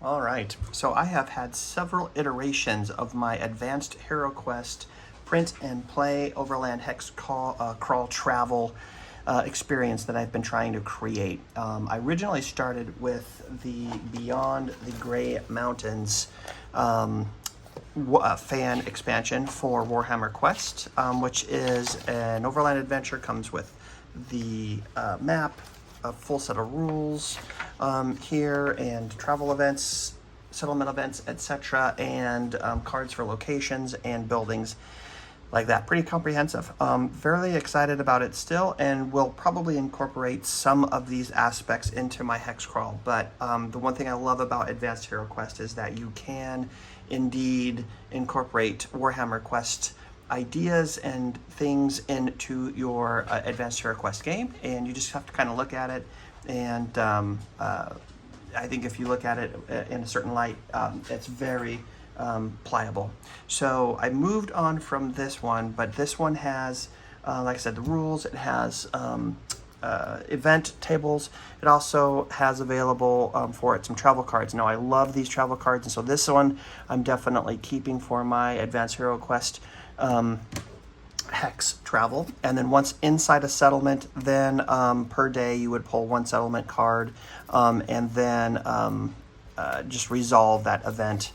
All right, so I have had several iterations of my Advanced Heroquest print and play Overland Hexcrawl travel experience that I've been trying to create. I originally started with the Beyond the Grey Mountains fan expansion for Warhammer Quest, which is an overland adventure, comes with the map, a full set of rules here, and travel events, settlement events, etc., and cards for locations and buildings like that. Pretty comprehensive. Fairly excited about it still, and will probably incorporate some of these aspects into my Hexcrawl. But the one thing I love about Advanced HeroQuest is that you can indeed incorporate Warhammer Quest ideas and things into your Advanced HeroQuest game, and you just have to kind of look at it. And I think if you look at it in a certain light, it's very pliable. So I moved on from this one, but this one has, like I said, the rules. It has event tables. It also has available for it some travel cards. Now I love these travel cards, and so this one I'm definitely keeping for my Advanced Hero Quest hex travel. And then once inside a settlement, then per day you would pull one settlement card, and then just resolve that event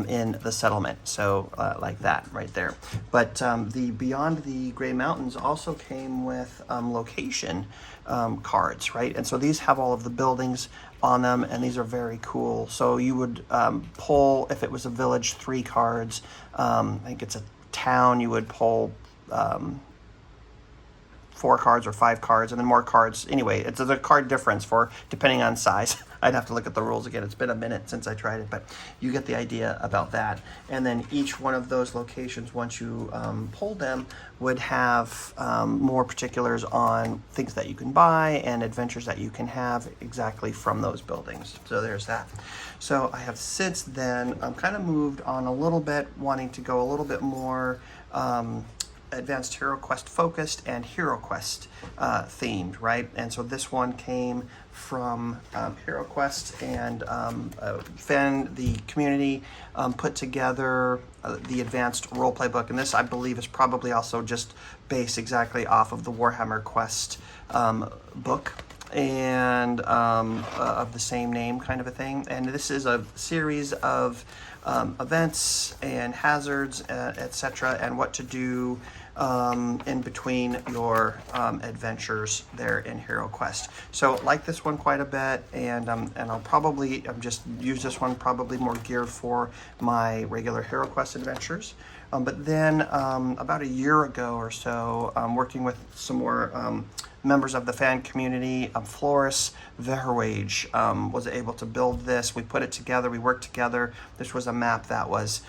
in the settlement. So like that right there. But the Beyond the Grey Mountains also came with location cards, right? And so these have all of the buildings on them, and these are very cool. So you would pull, if it was a village, 3 cards. I think it's a town, you would pull 4 cards or 5 cards, and then more cards. Anyway, it's a card difference for depending on size. I'd have to look at the rules again. It's been a minute since I tried it, but you get the idea about that. And then each one of those locations, once you pull them, would have more particulars on things that you can buy and adventures that you can have exactly from those buildings. So there's that. So I have since then kind of moved on a little bit, wanting to go a little bit more Advanced HeroQuest focused and HeroQuest themed, right? And so this one came from HeroQuest, and the community put together the advanced roleplay book. And this, I believe, is probably also just based exactly off of the Warhammer Quest book, and of the same name, kind of a thing. And this is a series of events and hazards, etc., and what to do in between your adventures there in HeroQuest. So like this one quite a bit, and I'll probably just use this one probably more geared for my regular HeroQuest adventures. But then about a year ago or so, working with some more members of the fan community, Floris Verwage was able to build this. We put it together, we worked together. This was a map that was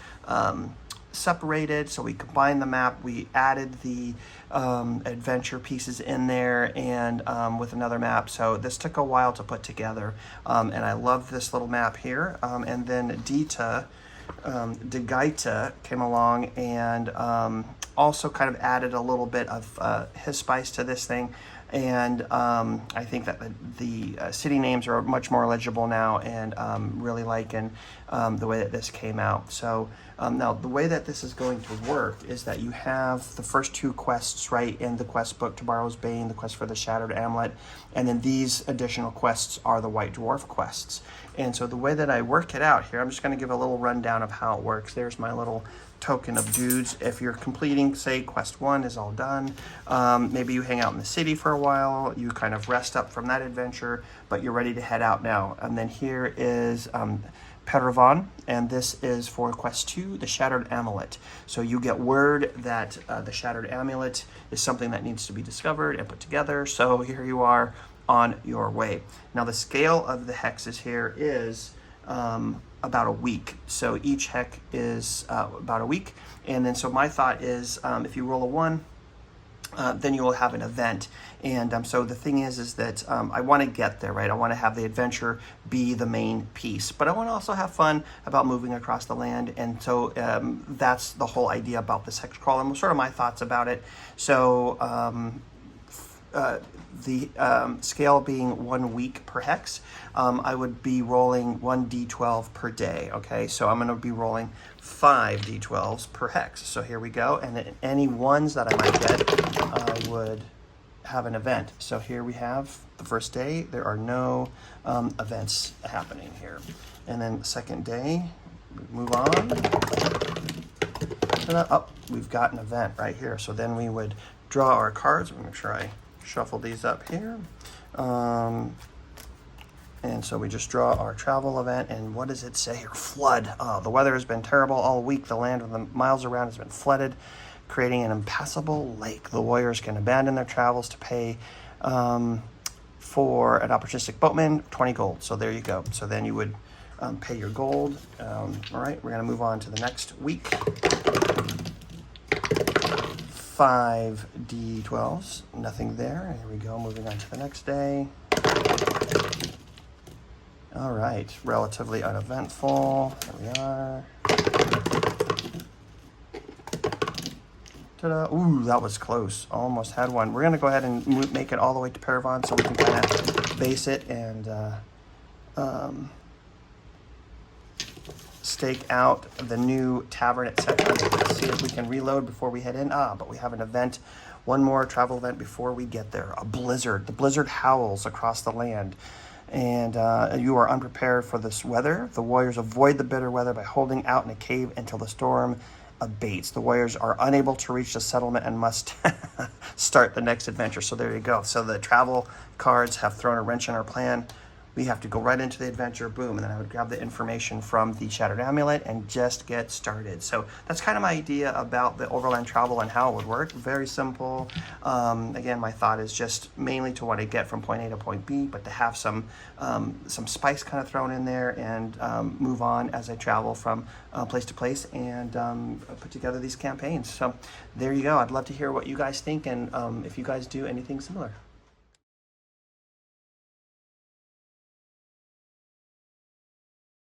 separated, so we combined the map, we added the adventure pieces in there, and with another map. So this took a while to put together, and I love this little map here. And then Dita DeGaita came along and also kind of added a little bit of his spice to this thing. And I think that the city names are much more legible now, and really liking the way that this came out. So now the way that this is going to work is that you have the first 2 quests right in the quest book, Tomorrow's Bane, the quest for the Shattered Amulet, and then these additional quests are the White Dwarf quests. And so the way that I work it out here, I'm just going to give a little rundown of how it works. There's my little token of dudes. If you're completing, say, quest 1 is all done, maybe you hang out in the city for a while, you kind of rest up from that adventure, but you're ready to head out now. And then here is Pedravan, and this is for quest 2, the Shattered Amulet. So you get word that the Shattered Amulet is something that needs to be discovered and put together. So here you are on your way. Now the scale of the hexes here is about a week. So each hex is about a week. And then so my thought is if you roll a 1, then you will have an event. And so the thing is that I want to get there, right? I want to have the adventure be the main piece, but I want to also have fun about moving across the land. And so that's the whole idea about this Hexcrawl, and sort of my thoughts about it. So the scale being 1 week per hex, I would be rolling 1d12 per day. Okay, so I'm going to be rolling 5 d12s per hex. So here we go, and then any ones that I might get, I would have an event. So here we have the first day. There are no events happening here, and then the second day, we move on. Oh, we've got an event right here. So then we would draw our cards. Let me make sure I shuffle these up here. And so we just draw our travel event. And what does it say here? Flood. Oh, the weather has been terrible all week. The land of the miles around has been flooded, creating an impassable lake. The warriors can abandon their travels to pay for an opportunistic boatman 20 gold. So there you go. So then you would pay your gold. All right, we're going to move on to the next week. 5 d12s, nothing there. Here we go, moving on to the next day. All right, relatively uneventful. Here we are. Ta-da. Ooh, that was close. Almost had one. We're going to go ahead and make it all the way to Paravon so we can kind of base it and stake out the new tavern, etc. Let's see if we can reload before we head in. But we have an event, one more travel event before we get there. A blizzard. The blizzard howls across the land, and you are unprepared for this weather. The warriors avoid the bitter weather by holding out in a cave until the storm abates. The warriors are unable to reach the settlement and must start the next adventure. So there you go. So the travel cards have thrown a wrench in our plan. We have to go right into the adventure, boom, and then I would grab the information from the Shattered Amulet and just get started. So that's kind of my idea about the overland travel and how it would work. Very simple. Again, my thought is just mainly to want to get from point A to point B, but to have some spice kind of thrown in there and move on as I travel from place to place and put together these campaigns. So there you go. I'd love to hear what you guys think and if you guys do anything similar.